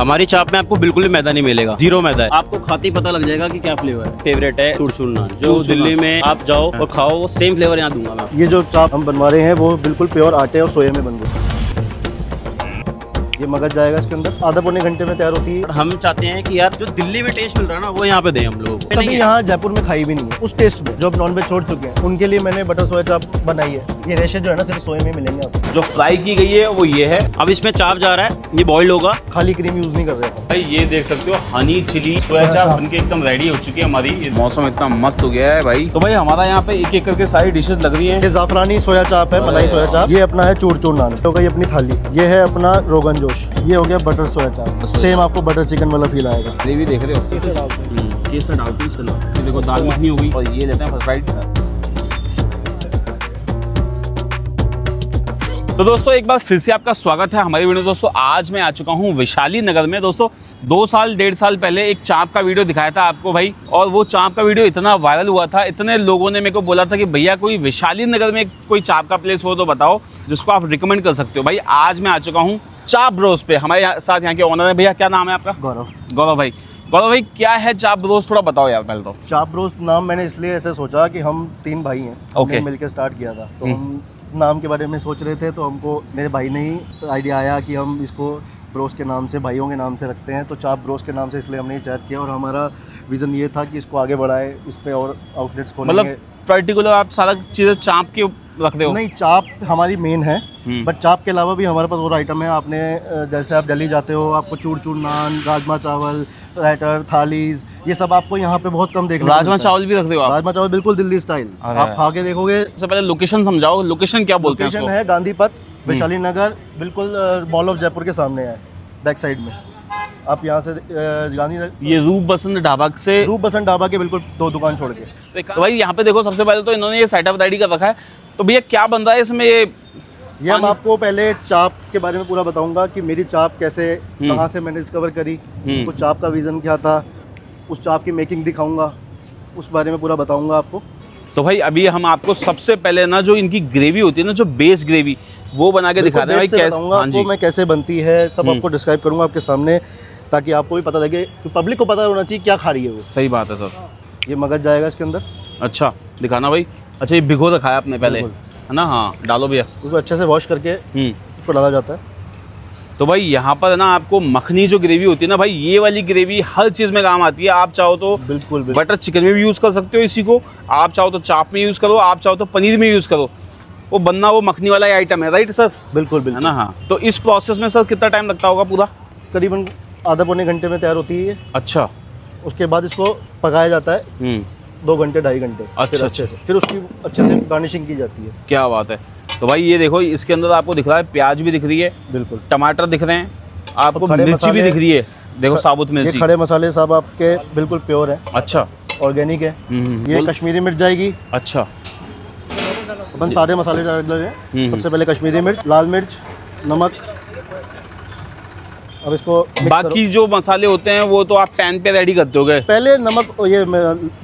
हमारी चाप में आपको बिल्कुल भी मैदा नहीं मिलेगा, जीरो मैदा है। आपको खाते ही पता लग जाएगा कि क्या फ्लेवर है। फेवरेट है चूर नान, जो दिल्ली में आप जाओ और खाओ वो सेम फ्लेवर यहाँ दूंगा मैं। ये जो चाप हम बनवा रहे हैं वो बिल्कुल प्योर आटे और सोया में बन रही है। ये मगज जाएगा इसके अंदर, आधा पौने घंटे में तैयार होती है। हम चाहते हैं कि यार जो दिल्ली में टेस्ट मिल रहा है ना वो यहाँ पे दें हम लोगों को। कभी यहाँ जयपुर में खाई भी नहीं है उस टेस्ट में। जो अब नॉनवेज छोड़ चुके हैं उनके लिए मैंने बटर सोया चाप बनाई है। ये रेशे जो है ना सिर्फ सोया में मिलेंगे आपको। जो फ्राई की गई है वो ये है। अब इसमें चाप जा रहा है, ये बॉइल्ड होगा, खाली क्रीम यूज नहीं कर रहे हैं। भाई ये देख सकते हो हनी चिली सोया चाप बनके एकदम रेडी हो चुकी है हमारी। मौसम इतना मस्त हो गया है भाई। तो भाई हमारा यहाँ पे एक एक करके सारी डिशेस लग रही हैं। ये जाफरानी सोया चाप है, मलाई सोया चाप। ये अपना है चूर नान, हो गई अपनी थाली। ये है अपना रोगन जोश। ये हो गया बटर सोया चाप। सेम आपको बटर चिकन वाला फील आएगा। ग्रेवी देख रहे हो, केसर डालते हैं इसमें। ये देखो दाल मखनी हो गई और ये लेते हैं फर्स्ट बाइट। तो दोस्तों एक बार फिर से आपका स्वागत है हमारी वीडियो। दोस्तों आज मैं आ चुका हूँ वैशाली नगर में। दोस्तों 2-1.5 साल पहले एक चाप का वीडियो दिखाया था आपको भाई, और वो चाप का वीडियो इतना वायरल हुआ था, इतने लोगों ने मेरे को बोला था कि भैया कोई वैशाली नगर में कोई चाप का प्लेस हो तो बताओ जिसको आप रिकमेंड कर सकते हो। भाई आज मैं आ चुका हूँ चाप ब्रोस पे। हमारे साथ यहाँ के ओनर है। भैया क्या नाम है आपका? गौरव भाई। गौरव भाई क्या है चाप ब्रोस, थोड़ा बताओ यार पहले तो। चाप ब्रोस नाम मैंने इसलिए ऐसे सोचा कि हम 3 भाई हैं, हमने मिलकर स्टार्ट किया था। तो हम नाम के बारे में सोच रहे थे, तो हमको मेरे भाई ने ही आइडिया आया कि हम इसको ब्रोस के नाम से, भाइयों के नाम से रखते हैं। तो चाप ब्रोस के नाम से इसलिए हमने चार्ज किया, और हमारा विज़न ये था कि इसको आगे बढ़ाए, इस पे और आउटलेट्स खोलेंगे। मतलब पर्टिकुलर आप सारा चीज़ें चाप के रख दे हो? नहीं, चाप हमारी मेन है, बट चाप के अलावा भी हमारे पास और आइटम है। आपने जैसे आप दिल्ली जाते हो, आपको चूर नान, राजमा चावल, प्लेटर, थालीज, ये सब आपको यहाँ पे बहुत कम देखने को राजमा चावल भी रख दे हो आप? राजमा चावल बिल्कुल दिल्ली स्टाइल, आप खा के देखोगे। सबसे पहले लोकेशन समझाओ, लोकेशन क्या बोलते हैं इसको? लोकेशन है गांधी पथ, वैशाली नगर, बिल्कुल मॉल ऑफ जयपुर के सामने है, बैक साइड में। आप यहाँ से गांधी, ये रूप बसंत ढाबा से, रूप बसंत ढाबा के बिल्कुल 2 दुकान छोड़ के। तो भाई यहाँ पे देखो, सबसे पहले तो इन्होंने ये सेटअप रेडी कर रखा है। तो भैया क्या बन रहा है इसमें? ये हम आपको पहले चाप के बारे में पूरा बताऊंगा कि मेरी चाप कैसे, कहाँ से मैंने डिस्कवर करी, उस चाप का विजन क्या था, उस चाप की मेकिंग दिखाऊंगा, उस बारे में पूरा बताऊंगा आपको। तो भाई अभी हम आपको सबसे पहले ना जो इनकी ग्रेवी होती है ना, जो बेस ग्रेवी, वो बना के दिखा रहे हैं भाई। कैसे मैं कैसे बनती है सब आपको डिस्क्राइब करूंगा आपके सामने, ताकि आपको भी पता लगे कि पब्लिक को पता होना चाहिए क्या खा रही है वो। सही बात है सर। ये मगज जाएगा इसके अंदर। अच्छा दिखाना भाई। अच्छा ये भिगो रखा है आपने पहले, है ना? हाँ डालो भैया। उसको अच्छे से वॉश करके उसको डाला जाता है। तो भाई यहाँ पर ना आपको मखनी जो ग्रेवी होती है ना भाई, ये वाली ग्रेवी हर चीज़ में काम आती है। आप चाहो तो बिल्कुल बटर चिकन में भी यूज़ कर सकते हो इसी को, आप चाहो तो चाप में यूज़ करो, आप चाहो तो पनीर में यूज़ करो। वो बनना वो मखनी वाला ही आइटम है, राइट सर? बिल्कुल है ना? हाँ। तो इस प्रोसेस में सर कितना टाइम लगता होगा पूरा? करीबन आधा पौने घंटे में तैयार होती है। अच्छा। उसके बाद इसको पकाया जाता है 2 घंटे 2.5 घंटे। अच्छा, अच्छे से फिर उसकी अच्छे से गार्निशिंग की जाती है। क्या बात है। तो भाई ये देखो, इसके अंदर आपको दिख रहा है प्याज भी दिख रही है, बिल्कुल टमाटर दिख रहे हैं, आपको मिर्ची भी दिख रही है। देखो साबुत मिर्ची। ये खड़े मसाले सब आपके बिल्कुल प्योर है। अच्छा, ऑर्गेनिक है। ये कश्मीरी मिर्च जाएगी। अच्छा। अपन सारे मसाले डाल रहे हैं। सबसे पहले कश्मीरी मिर्च, लाल मिर्च, नमक। अब इसको बाकी जो मसाले होते हैं वो तो आप पैन पे रेडी करते होगे? पहले नमक, ये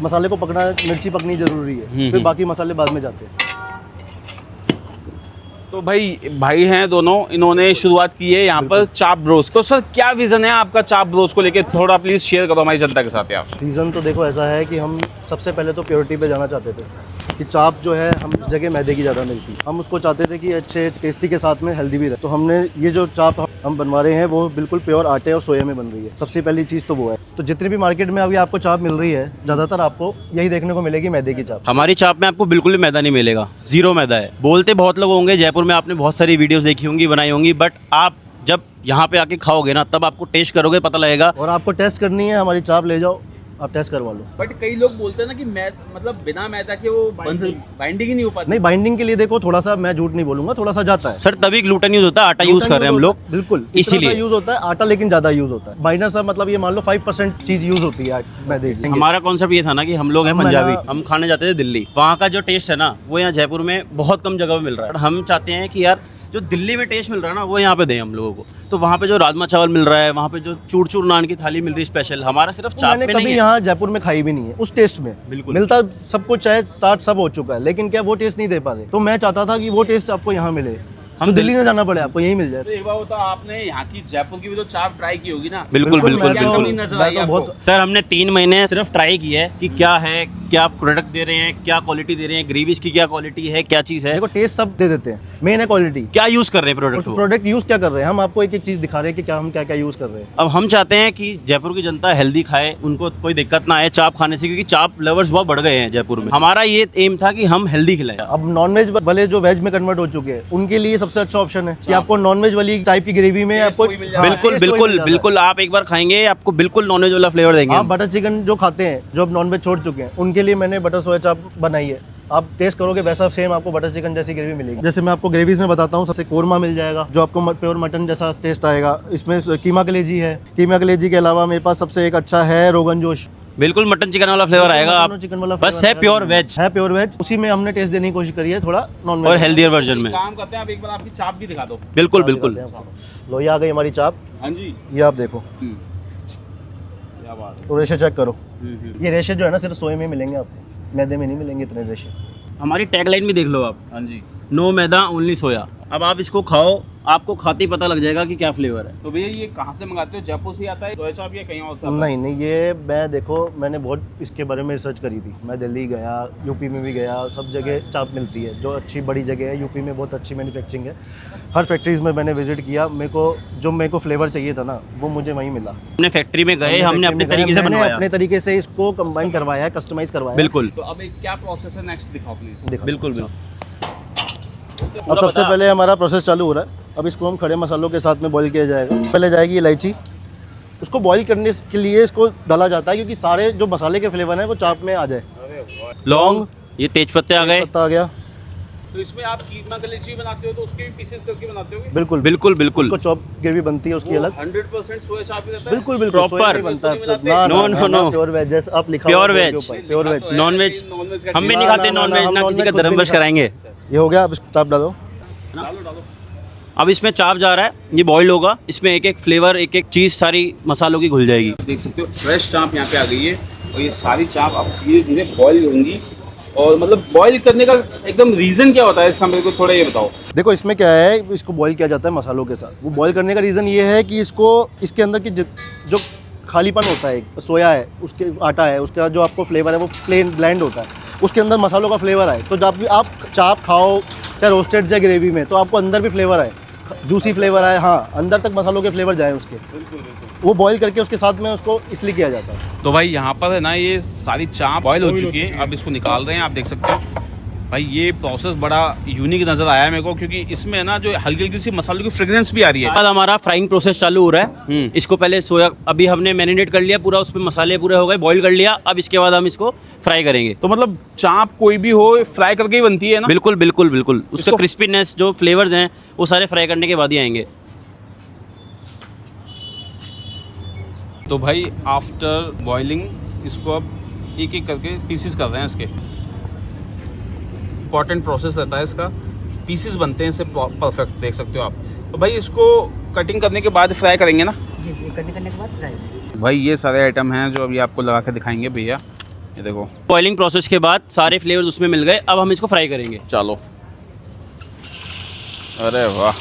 मसाले को पकना, मिर्ची पकनी जरूरी है, फिर बाकी मसाले बाद में जाते हैं। तो भाई हैं दोनों, इन्होंने शुरुआत की है यहाँ पर चाप ब्रोस। तो सर क्या विजन है आपका चाप ब्रोस को लेके, थोड़ा प्लीज शेयर करो हमारी जनता के साथ यार। रीज़न तो देखो ऐसा है कि हम सबसे पहले तो प्योरिटी पे जाना चाहते थे कि चाप जो है हम जगह मैदे की ज़्यादा मिलती है, हम उसको चाहते थे कि अच्छे टेस्टी के साथ में हेल्दी भी रहे। तो हमने ये जो चाप हम बनवा रहे हैं वो बिल्कुल प्योर आटे और सोया में बन रही है। सबसे पहली चीज़ तो वो है। तो जितनी भी मार्केट में अभी आपको चाप मिल रही है, ज़्यादातर आपको यही देखने को मिलेगी मैदे की चाप। हमारी चाप में आपको बिल्कुल भी मैदा नहीं मिलेगा, जीरो मैदा है। बोलते बहुत लोग होंगे, जयपुर में आपने बहुत सारी वीडियोस देखी होंगी, बनाई होंगी, बट आप जब यहाँ पे आके खाओगे ना तब आपको टेस्ट करोगे, पता लगेगा। और आपको टेस्ट करनी है, हमारी चाप ले जाओ, आप टेस्ट करवा लो। बट कई लोग बोलते हैं ना कि मतलब बिना मैदा के वो बाइंडिंग ही नहीं हो पाती। नहीं, बाइंडिंग के लिए देखो थोड़ा सा, मैं झूठ नहीं बोलूंगा, थोड़ा सा जाता है सर। तभी ग्लूटेन यूज होता है, आटा यूज कर रहे हैं हम लोग, बिल्कुल इसीलिए यूज होता है आटा, लेकिन ज्यादा यूज होता है। बाइंडर सा मतलब ये मान लो 5% चीज यूज होती है मैदे की। हमारा कॉन्सेप्ट ये था ना कि हम लोग हैं पंजाबी, हम खाने जाते थे दिल्ली, वहाँ का जो टेस्ट है ना वो यहाँ जयपुर में बहुत कम जगह पे मिल रहा है। हम चाहते हैं कि यार जो दिल्ली में टेस्ट मिल रहा है ना वो यहाँ पे दें हम लोगों को। तो वहाँ पे जो राजमा चावल मिल रहा है, वहाँ पे जो चूर नान की थाली मिल रही है स्पेशल, हमारा सिर्फ चाप में नहीं है। कभी यहाँ जयपुर में खाई भी नहीं है उस टेस्ट में। बिल्कुल मिलता सब कुछ है, स्टार्ट सब हो चुका है, लेकिन क्या वो टेस्ट नहीं दे पाते। तो मैं चाहता था कि वो टेस्ट आपको यहाँ मिले। हम दिल्ली न जाना पड़े, आपको यही मिल जाए। तो एक बार बताओ, आपने यहाँ की जयपुर की भी तो चाप ट्राई की होगी ना? बिल्कुल बिल्कुल मैं तो- बिल्कुल। नजर मैं आई तो आपको? बहुत सर हमने 3 महीने सिर्फ ट्राई किया है कि क्या है, क्या प्रोडक्ट दे रहे हैं, क्या क्वालिटी दे रहे हैं, ग्रेवीज की क्या क्वालिटी है, क्या चीज़ है, देखो टेस्ट सब दे देते हैं, मेन है क्वालिटी। क्या यूज़ कर रहे हैं प्रोडक्ट को। प्रोडक्ट यूज क्या कर रहे हैं, हम आपको एक एक चीज दिखा रहे हैं कि क्या हम क्या क्या यूज कर रहे हैं। अब हम चाहते हैं कि जयपुर की जनता हेल्दी खाए, उनको कोई दिक्कत ना आए चाप खाने से, क्योंकि चाप लवर्स बहुत बढ़ गए हैं जयपुर में। हमारा ये एम था कि हम हेल्दी खिलाएं। अब नॉनवेज वाले जो वेज में कन्वर्ट हो चुके हैं, उनके लिए सबसे अच्छा ऑप्शन है कि आपको नॉनवेज वाली टाइप की ग्रेवी में टेस्ट आपको वही मिल जाता है। हाँ, बिल्कुल टेस्ट वही बिल्कुल मिल जाता है। बिल्कुल, आप एक बार खाएंगे आपको बिल्कुल नॉनवेज वाला फ्लेवर देंगे आप हम। बटर चिकन जो खाते हैं, जो अब नॉनवेज छोड़ चुके हैं, उनके लिए मैंने बटर सोया चाप बनाई है। आप टेस्ट करोगे वैसा सेम आपको बटर चिकन जैसी ग्रेवी मिलेगी। जैसे मैं आपको ग्रेवीज में बताता हूँ, सबसे कोरमा मिल जाएगा जो आपको प्योर मटन जैसा टेस्ट आएगा। इसमें कीमा कलेजी है, कीमा कलेजी के अलावा मेरे पास सबसे एक अच्छा है रोगन जोश। बिल्कुल मटन चिकन वाला फ्लेवर आएगा, आप चिकन वाला बस flavor है आएगा। प्योर वेज है प्योर वेज, उसी में हमने टेस्ट देने की कोशिश करी है, थोड़ा नॉन वेज और हेल्दियर वर्जन में। काम करते हैं, आप एक बार आपकी चाप भी दिखा दो। बिल्कुल बिल्कुल। लो ये आ गई हमारी चाप, हाँ जी। ये आप देखो, क्या बात है। तो रेशे चेक करो। ये रेशे जो है ना सिर्फ सोए में मिलेंगे आपको, मैदे में नहीं मिलेंगे इतने रेशे। हमारी टैगलाइन भी देख लो आप, हाँ जी। नो मैदा ओनली सोया। अब आप इसको खाओ, आपको खाते ही पता लग जाएगा कि क्या फ्लेवर है। तो भैया ये कहाँ से मंगाते हो? जयपुर से आता है सोया चाप या कहीं और से आता है? नहीं नहीं, ये मैं देखो मैंने बहुत इसके बारे में रिसर्च करी थी। मैं दिल्ली गया, यूपी में भी गया, सब जगह चाप मिलती है जो अच्छी बड़ी जगह है। यूपी में बहुत अच्छी मैन्युफैक्चरिंग है, हर फैक्ट्रीज में मैंने विजिट किया। मेरे को फ्लेवर चाहिए था ना, वो मुझे वहीं मिला। अपने फैक्ट्री में गए, हमने अपने तरीके से मैंने बनवाया। अपने तरीके से इसको कंबाइन करवाया है, कस्टमाइज करवाया है। बिल्कुल तो अब एक क्या प्रोसेस है नेक्स्ट दिखाओ प्लीज। दिखा। बिल्कुल बिल्कुल। अब सबसे पहले हमारा प्रोसेस चालू हो रहा है। अब इसको हम खड़े मसालों के साथ में बॉईल किया जाएगा। पहले जाएगी इलायची, उसको बॉईल करने के लिए इसको डाला जाता है क्योंकि सारे जो मसाले के फ्लेवर हैं वो चाप में आ जाए। लौंग, ये तेज पत्ते आ गए। पत्ता आ गया। तो इसमें आप कीमा कलेजी बनाते हो तो उसके भी पीसेस करके बनाते हो? बिल्कुल बिल्कुल बिल्कुल। उसको चॉप ग्रेवी बनती है उसकी अलग। 100% सोया चाप ही रहता है? बिल्कुल बिल्कुल Proper। सोया नहीं बनता है। No, no, no। Pure veg, जैसे आप लिखा Pure हुआ है veg। ऊपर, pure veg. Non veg non veg का हम भी टेस्ट। नहीं ना, खाते ना, नॉन ना, वेज, हम ना किसी का non-veg धर्म खुद भी वश नहीं कराएंगे। ये हो गया, अब चाप डालो। डालो डालो। अब इसमें चाप जा रहा है, ये बॉइल्ड होगा, इसमें एक एक फ्लेवर, एक एक चीज़ सारी मसालों की घुल जाएगी। देख सकते हो फ्रेश चाप यहाँ पे आ गई है और ये सारी चाप अब धीरे धीरे बॉईल होंगी। और मतलब बॉईल करने का एकदम रीज़न क्या होता है इसका, मेरे को थोड़ा ये बताओ। देखो इसमें क्या है, इसको बॉईल किया जाता है मसालों के साथ। वो बॉईल करने का रीज़न ये है कि इसको इसके अंदर की जो खालीपन होता है, सोया है, उसके आटा है, उसका जो आपको फ्लेवर है वो प्लेन ब्लेंड होता है, उसके अंदर मसालों का फ्लेवर आए। तो जब भी आप चाप खाओ, चाहे रोस्टेड चाहे ग्रेवी में, तो आपको अंदर भी फ्लेवर आए, जूसी फ्लेवर आए, हाँ अंदर तक मसालों के फ्लेवर जाए उसके। वो बॉईल करके उसके साथ में उसको इसलिए किया जाता है। तो भाई यहाँ पर है ना ये सारी चाप बॉईल हो चुकी है, अब इसको निकाल रहे हैं। आप देख सकते हो भाई ये प्रोसेस बड़ा यूनिक नज़र आया मेरे को, क्योंकि इसमें ना जो हल्की हल्की सी मसालों की फ्रेग्रेंस भी आ रही है। बाद हमारा फ्राइंग प्रोसेस चालू हो रहा है। इसको पहले सोया, अभी हमने मैरिनेट कर लिया पूरा, उसमें मसाले पूरे हो गए, बॉईल कर लिया। अब इसके बाद हम इसको फ्राई करेंगे। तो मतलब चाप कोई भी हो फ्राई करके ही बनती है ना? बिल्कुल बिल्कुल बिल्कुल, उसका इसको- क्रिस्पीनेस, जो फ्लेवर्स हैं वो सारे फ्राई करने के बाद ही आएंगे। तो भाई आफ्टर बॉइलिंग इसको अब एक एक करके पीसेस कर रहे हैं इसके। इंपॉर्टेंट प्रोसेस रहता है इसका, पीसेस बनते हैं इससे परफेक्ट, देख सकते हो आप। तो भाई इसको कटिंग करने के बाद फ्राई करेंगे ना? जी जी, कटिंग करने के बाद फ्राई। भाई ये सारे आइटम हैं जो अभी आपको लगा के दिखाएंगे भैया, ये देखो। बॉइलिंग प्रोसेस के बाद सारे फ्लेवर्स उसमें मिल गए, अब हम इसको फ्राई करेंगे। चलो, अरे वाह।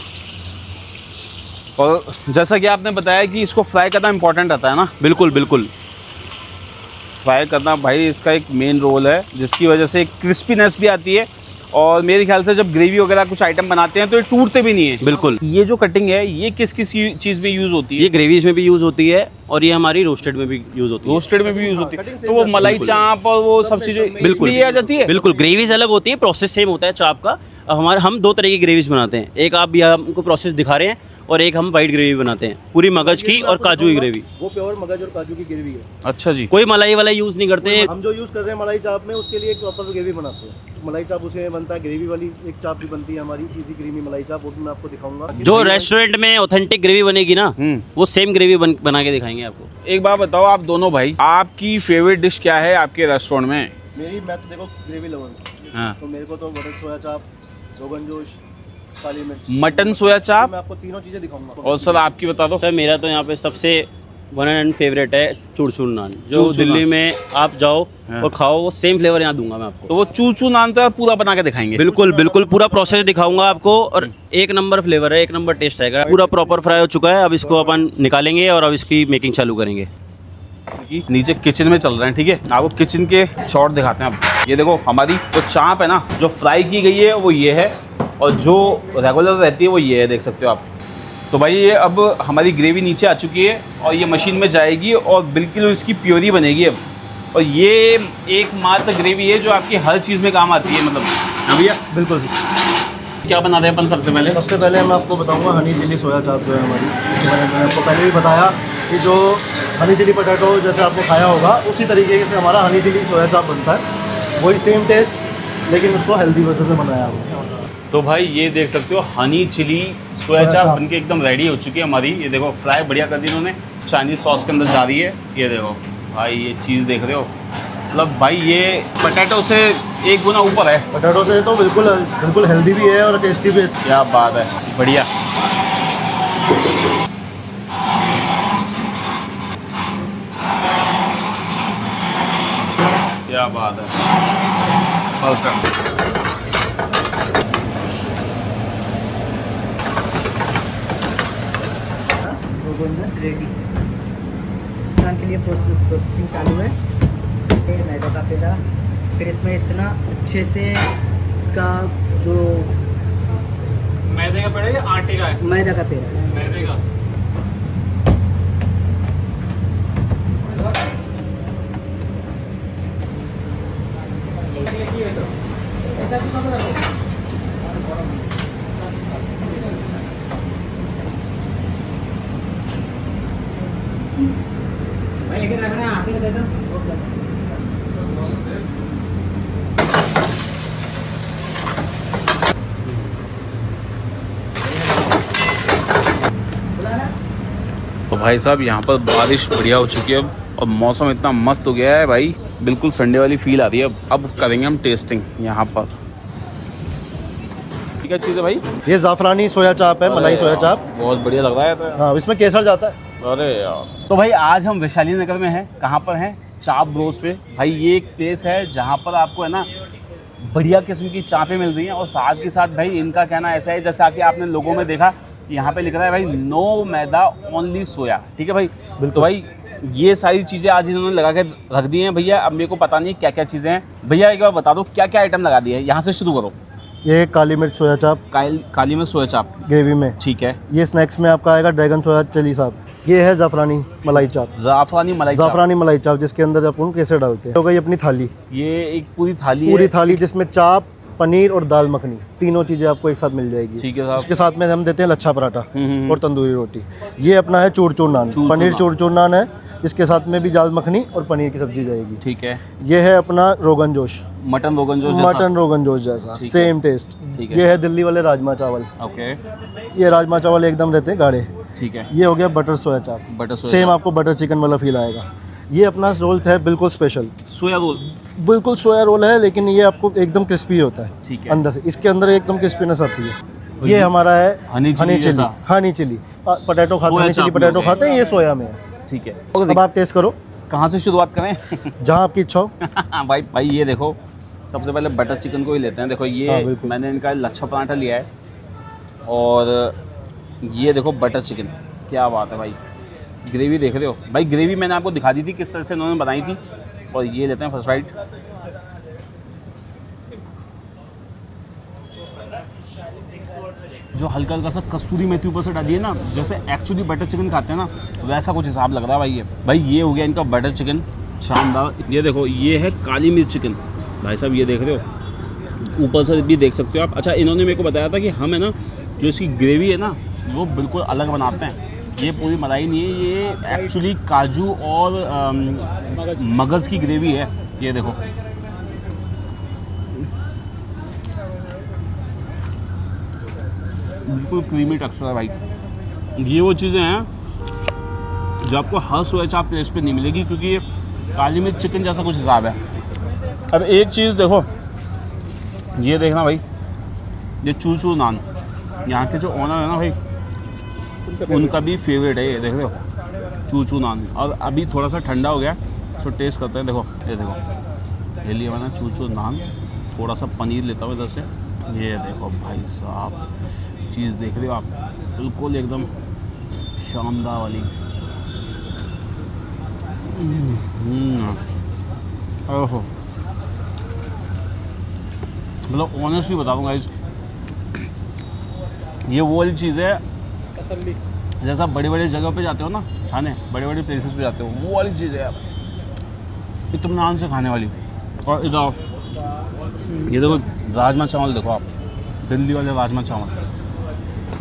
और जैसा कि आपने बताया कि इसको फ्राई करना इंपॉर्टेंट रहता है ना? बिल्कुल बिल्कुल। फ्राई करना भाई इसका एक मेन रोल है, जिसकी वजह से क्रिस्पीनेस भी आती है। और मेरे ख्याल से जब ग्रेवी वगैरह कुछ आइटम बनाते हैं तो ये टूटते भी नहीं है। बिल्कुल। ये जो कटिंग है ये किस किस चीज़ में यूज़ होती ये है? ग्रेवीज में भी यूज़ होती है और ये हमारी रोस्टेड में भी यूज़ होती है। रोस्टेड में भी यूज़ होती है। cutting तो वो same मलाई बिल्कुल। चाप और वो सब चीज़ें बिल्कुल। इसमें ये आ जाती है? बिल्कुल, ग्रेवीज अलग होती है, प्रोसेस सेम होता है चाप का। हम 2 तरह की ग्रेवीज बनाते हैं, एक आप यहाँ हमको प्रोसेस दिखा रहे हैं और एक हम वाइट ग्रेवी बनाते हैं, पूरी मगज की और काजू की ग्रेवी। वो प्योर मगज और काजू की ग्रेवी है। अच्छा जी। कोई मलाई वाला यूज़ नहीं करते हैं। हम जो यूज़ कर रहे हैं मलाई चाप में, उसके लिए एक प्रॉपर ग्रेवी बनाते हैं। मलाई चाप उसी में बनता है, ग्रेवी वाली एक चाप भी बनती है हमारी, चीज़ी क्रीमी मलाई चाप, वो भी मैं आपको दिखाऊंगा। जो रेस्टोरेंट में ऑथेंटिक ग्रेवी बनेगी ना, वो सेम ग्रेवी बना के दिखाएंगे आपको। एक बात बताओ आप दोनों भाई, आपकी फेवरेट डिश क्या है आपके रेस्टोरेंट में? मैं तो देखो ग्रेवी लवर हूँ, हाँ। तो मेरे को तो बटर सोया चाप, रोगन जोश, काली मिर्च, मटन सोया चाप, मैं आपको तीनों चीज़ें दिखाऊंगा। और सर आपकी बता दो। सर मेरा तो यहाँ पे सबसे वन एंड फेवरेट है चूरचूर नान, जो चूरचूर दिल्ली में आप जाओ हाँ। और खाओ, वो सेम फ्लेवर यहाँ दूंगा मैं आपको। तो वो चूचू नान तो यार पूरा बना के दिखाएंगे। बिल्कुल बिल्कुल पूरा प्रोसेस दिखाऊंगा आपको, और एक नंबर फ्लेवर है, एक नंबर टेस्ट आएगा। पूरा प्रॉपर फ्राई हो चुका है, अब इसको अपन निकालेंगे और अब इसकी मेकिंग चालू करेंगे। नीचे किचन में चल रहे हैं, ठीक है। आपको किचन के शॉट दिखाते हैं अब। ये देखो हमारी जो चाप है ना, जो फ्राई की गई है वो ये है, और जो रेगुलर रहती है वो ये है, देख सकते हो आप। तो भाई ये अब हमारी ग्रेवी नीचे आ चुकी है और ये मशीन में जाएगी और बिल्कुल इसकी प्योरी बनेगी अब। और ये एकमात्र ग्रेवी है जो आपकी हर चीज़ में काम आती है, मतलब। हाँ भैया, बिल्कुल। क्या बना रहे हैं अपन सबसे पहले? सबसे पहले मैं आपको बताऊंगा हनी चिली सोया चाप जो है हमारी, इसके बारे में मैंने आपको पहले भी बताया कि जो हनी चिली पटेटो जैसे आपने खाया होगा उसी तरीके से हमारा हनी चिली सोया चाप बनता है, वही सेम टेस्ट, लेकिन उसको हेल्दी वर्जन में बनाया हमने। तो भाई ये देख सकते हो हनी चिली सोया चाप बनके एकदम रेडी हो चुकी है हमारी। ये देखो फ्राई बढ़िया कर दी इन्होंने, चाइनीज़ सॉस के अंदर जा रही है। ये देखो भाई, ये चीज़ देख रहे हो, मतलब भाई ये पटेटो से एक गुना ऊपर है। पटेटो से तो बिल्कुल बिल्कुल हेल्दी भी है और टेस्टी भी है। क्या बात है, बढ़िया। क्या बात है, परफेक्ट। रोगन जोश रेडी। नान के लिए प्रोसेसिंग चालू है। ये मैदा का पेड़ा, फिर इसमें इतना अच्छे से इसका जो मैदे का पेड़ा या आटे का है? मैदा का पेड़ा, मैदे का। भाई लेकिन रखना आटे का दे दो। तो भाई साहब यहाँ पर बारिश बढ़िया हो चुकी है अब, और मौसम इतना मस्त हो गया है भाई, बिल्कुल संडे वाली फील आ रही है। अब करेंगे हम टेस्टिंग यहाँ पर। क्या चीज़ है भाई? ये ज़ाफ़रानी सोया चाप है, मलाई सोया चाप। बहुत बढ़िया लग रहा है तो। हाँ, इसमें केसर जाता है। अरे यार, तो भाई आज हम वैशाली नगर में हैं। कहाँ पर हैं? चाप ब्रोस पे। भाई ये एक प्लेस है जहाँ पर आपको है ना बढ़िया किस्म की चापें मिल रही हैं, और साथ के साथ भाई इनका कहना ऐसा है, जैसे आके आपने लोगों में देखा यहाँ पे लिख रहा है भाई नो मैदा ओनली सोया, ठीक है भाई। तो भाई ये सारी चीज़ें आज इन्होंने लगा के रख दी हैं भैया। अब मेरे को पता नहीं क्या क्या चीज़ें हैं भैया, एक बार बता दो क्या क्या आइटम लगा दिए है। यहाँ से शुरू करो। ये काली मिर्च सोया चाप काली में सोया चाप ग्रेवी में, ठीक है। ये स्नैक्स में आपका आएगा ड्रैगन सोया चिली चाप। ये है ज़ाफ़रानी मलाई चाप, ज़ाफ़रानी मलाई चाप। ज़ाफ़रानी मलाई चाप जिसके अंदर अपन केसर डालते हैं। हो गई अपनी थाली, ये एक पूरी थाली पूरी है। थाली जिसमें चाप, पनीर और दाल मखनी, तीनों चीज़ें आपको एक साथ मिल जाएगी। ठीक है साहब। इसके साथ में हम देते हैं लच्छा पराठा हम्म। और तंदूरी रोटी। ये अपना है चूरचूर नान, चूरचूर पनीर नान। चूरचूर नान है, इसके साथ में भी दाल मखनी और पनीर की सब्जी जाएगी। ठीक है। ये है अपना रोगन जोश, मटन रोगन जोश जैसा? मटन रोगन जोश जैसा, ठीक है। Same taste. ठीक है। ये है दिल्ली वाले राजमा चावल। ओके, ये राजमा चावल एकदम रहते हैं गाढ़े। ठीक है। ये हो गया बटर सोया चाप, बटर सोया सेम चाप। आपको बटर चिकन वाला फील आएगा। ये अपना रोल है बिल्कुल स्पेशल, सोया रोल, बिल्कुल सोया रोल है, लेकिन ये आपको एकदम क्रिस्पी होता है। ठीक है। अंदर से इसके अंदर एकदम क्रिस्पीनेस आती है। ये हमारा है हनी चिली जैसा? हनी चिली पटेटो खाते हैं, सोया हनी चिली चाप में पटेटो हो गया। खाते हैं, ये सोया में है। ठीक है। अब आप टेस्ट करो, कहाँ से शुरुआत करें? जहाँ आपकी इच्छा हो। भाई भाई ये देखो, सबसे पहले बटर चिकन को ही लेते हैं। देखो हाँ, ये बिल्कुल। मैंने इनका लच्छा पराठा लिया है, और ये देखो बटर चिकन। क्या बात है भाई, ग्रेवी देख रहे हो भाई। ग्रेवी मैंने आपको दिखा दी थी किस तरह से इन्होंने बनाई थी। और ये लेते हैं फर्स्ट बाइट। जो हल्का हल्का सा कसूरी मेथी ऊपर से डाली है ना, जैसे एक्चुअली बटर चिकन खाते हैं ना, वैसा कुछ हिसाब लग रहा है भाई। भाई ये हो गया इनका बटर चिकन, शानदार। ये देखो ये है काली मिर्च चिकन। भाई साहब ये देख रहे हो, ऊपर से भी देख सकते हो आप। अच्छा, इन्होंने मेरे को बताया था कि हम है ना जो इसकी ग्रेवी है ना वो बिल्कुल अलग बनाते हैं। ये पूरी मलाई नहीं है, ये एक्चुअली काजू और मगज़ की ग्रेवी है। ये देखो, बिल्कुल क्रीमी टेक्सचर है भाई। ये वो चीज़ें हैं जो आपको हर सोया चाप प्लेस पे नहीं मिलेगी, क्योंकि ये काली मिर्च चिकन जैसा कुछ हिसाब है। अब एक चीज़ देखो, ये देखना भाई, ये चूचू नान, यहाँ के जो ओनर है ना भाई, उनका भी फेवरेट है। ये देख रहे हो, चू चू नान। और अभी थोड़ा सा ठंडा हो गया तो टेस्ट करते हैं। देखो ये देखो, ये लिया मैंने चू चू नान, थोड़ा सा पनीर लेता हूँ इधर से। ये देखो भाई साहब, चीज़ देख रहे हो आप, बिल्कुल एकदम शानदार वाली। ओहो, मतलब ऑनेस्टली बता दूँगा, ये वो वाली चीज़ है जैसा बड़े बड़े जगह पे जाते हो ना खाने, बड़े बड़े प्लेसेस पे जाते हो, वो वाली चीज़ है यार, इत्मीनान से खाने वाली। और इधर ये देखो राजमा चावल, देखो आप, दिल्ली वाले राजमा चावल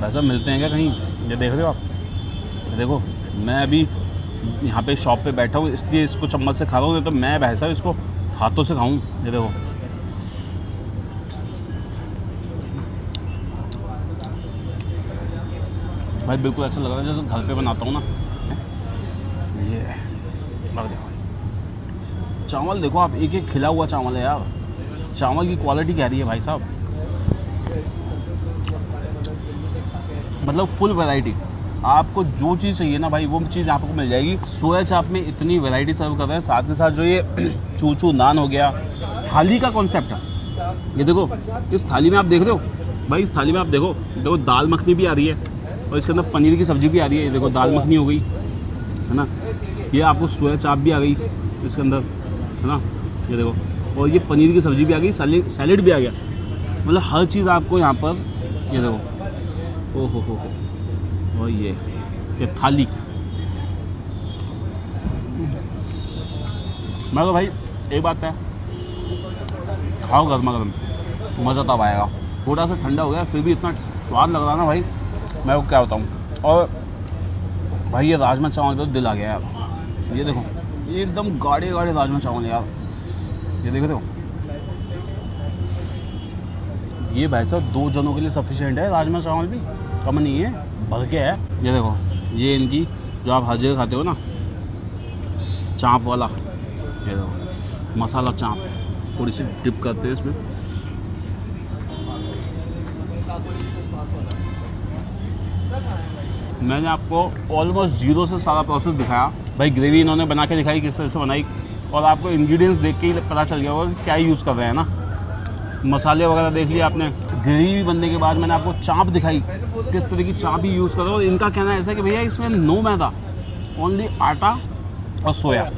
वैसा मिलते हैं क्या कहीं? ये देख रहे हो आप, ये देखो मैं अभी यहाँ पे शॉप पे बैठा हूँ इसलिए इसको चम्मच से खा रहा हूँ, तो मैं भाई साहब इसको हाथों से खाऊँ। ये देखो भाई, बिल्कुल ऐसा लग रहा है जैसे घर पे बनाता हूँ ना। ये लग देखो चावल, देखो आप, एक एक खिला हुआ चावल है यार। चावल की क्वालिटी क्या रही है भाई साहब, मतलब फुल वैरायटी। आपको जो चीज़ चाहिए ना भाई, वो चीज़ आपको मिल जाएगी। सोया चाप में इतनी वैरायटी सर्व कर रहे हैं, साथ के साथ जो ये चू चू नान हो गया, थाली का कॉन्सेप्ट है। ये देखो इस थाली में आप देख रहे हो भाई, इस थाली में आप देखो, देखो दाल मखनी भी आ रही है और इसके अंदर पनीर की सब्ज़ी भी आ रही है। ये देखो दाल मखनी हो गई है ना, ये आपको सोया चाप भी आ गई इसके अंदर है ना, ये देखो, और ये पनीर की सब्ज़ी भी आ गई, सैलेड भी आ गया, मतलब हर चीज़ आपको यहाँ पर। ये देखो ओ हो, और ये थाली। मैं तो भाई एक बात है, खाओ गर्मा गर्म, मज़ा तब आएगा। थोड़ा सा ठंडा हो गया फिर भी इतना स्वाद लग रहा ना भाई, मैं वो क्या बताऊँ। और भाई ये राजमा चावल पे दिल आ गया यार। ये देखो ये एकदम गाढ़े गाढ़े राजमा चावल यार, ये देख रहे हो। ये भाई साहब 2 जनों के लिए सफिशिएंट है, राजमा चावल भी कम नहीं है, भर के है। ये देखो ये इनकी जो आप हर जगह खाते हो ना, चाँप वाला, ये देखो मसाला चाँप, थोड़ी सी डिप करते हैं इसमें। मैंने आपको ऑलमोस्ट जीरो से सारा प्रोसेस दिखाया भाई। ग्रेवी इन्होंने बना के दिखाई किस तरह से बनाई, और आपको इंग्रेडिएंट्स देख के ही पता चल गया होगा कि क्या यूज़ कर रहे हैं ना। मसाले वगैरह देख लिया आपने, ग्रेवी बनने के बाद मैंने आपको चाँप दिखाई, किस तरह की चाँप ही यूज़ कर रहे हो। और इनका कहना ऐसा है कि भैया इसमें नो मैदा, ओनली आटा और सोया।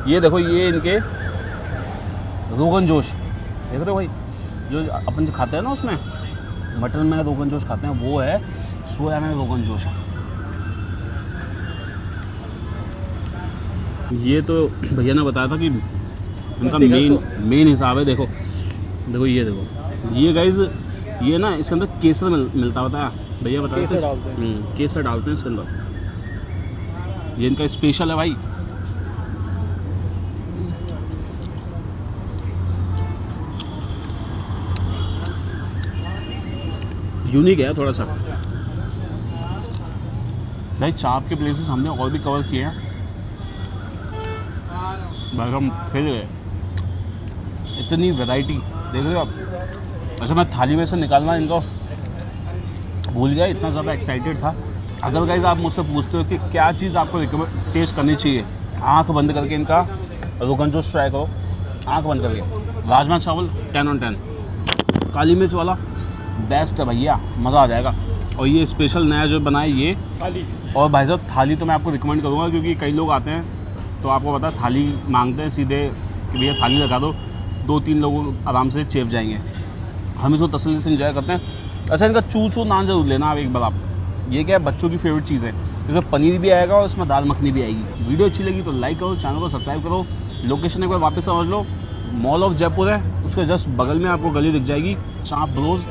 ये देखो ये इनके रोगन जोश देख रहे हो भाई, जो अपन जो खाते हैं ना उसमें मटन में रोगन जोश खाते हैं, वो है सोया में रोगन जोश। ये तो भैया ने बताया था कि इनका मेन हिसाब है। देखो देखो ये देखो, ये गाइस ये ना इसके अंदर केसर मिलता होता है, भैया बताया था केसर डालते हैं इसके अंदर, ये इनका स्पेशल है भाई। यूनिक है थोड़ा सा भाई। चाप के प्लेसेस हमने और भी कवर किए हैं भाई, हम फिर गए, इतनी वैरायटी देख रहे हो आप। अच्छा मैं थाली में से निकालना इनको भूल गया, इतना ज़्यादा एक्साइटेड था। अगर गाइस आप मुझसे पूछते हो कि क्या चीज़ आपको टेस्ट करनी चाहिए, आंख बंद करके इनका रोगन जोश ट्राई करो, आंख बंद करके। राजमा चावल 10 on 10, काली मिर्च वाला बेस्ट है भैया, मज़ा आ जाएगा। और ये स्पेशल नया जो बनाए ये थाली, और भाई साहब थाली तो मैं आपको रिकमेंड करूँगा, क्योंकि कई लोग आते हैं तो आपको पता है थाली मांगते हैं सीधे कि भैया थाली लगा दो, 2-3 लोग आराम से चेप जाएंगे। हम इसको तसल्ली से इंजॉय करते हैं। अच्छा इनका चू चू नान जरूर लेना आप एक बार आप, ये क्या है बच्चों की फेवरेट चीज़ है। इसमें पनीर भी आएगा और इसमें दाल मखनी भी आएगी। वीडियो अच्छी लगी तो लाइक करो, चैनल को सब्सक्राइब करो। लोकेशन एक बार वापस समझ लो, मॉल ऑफ जयपुर है, उसके जस्ट बगल में आपको गली दिख जाएगी, चाँप ब्रोज।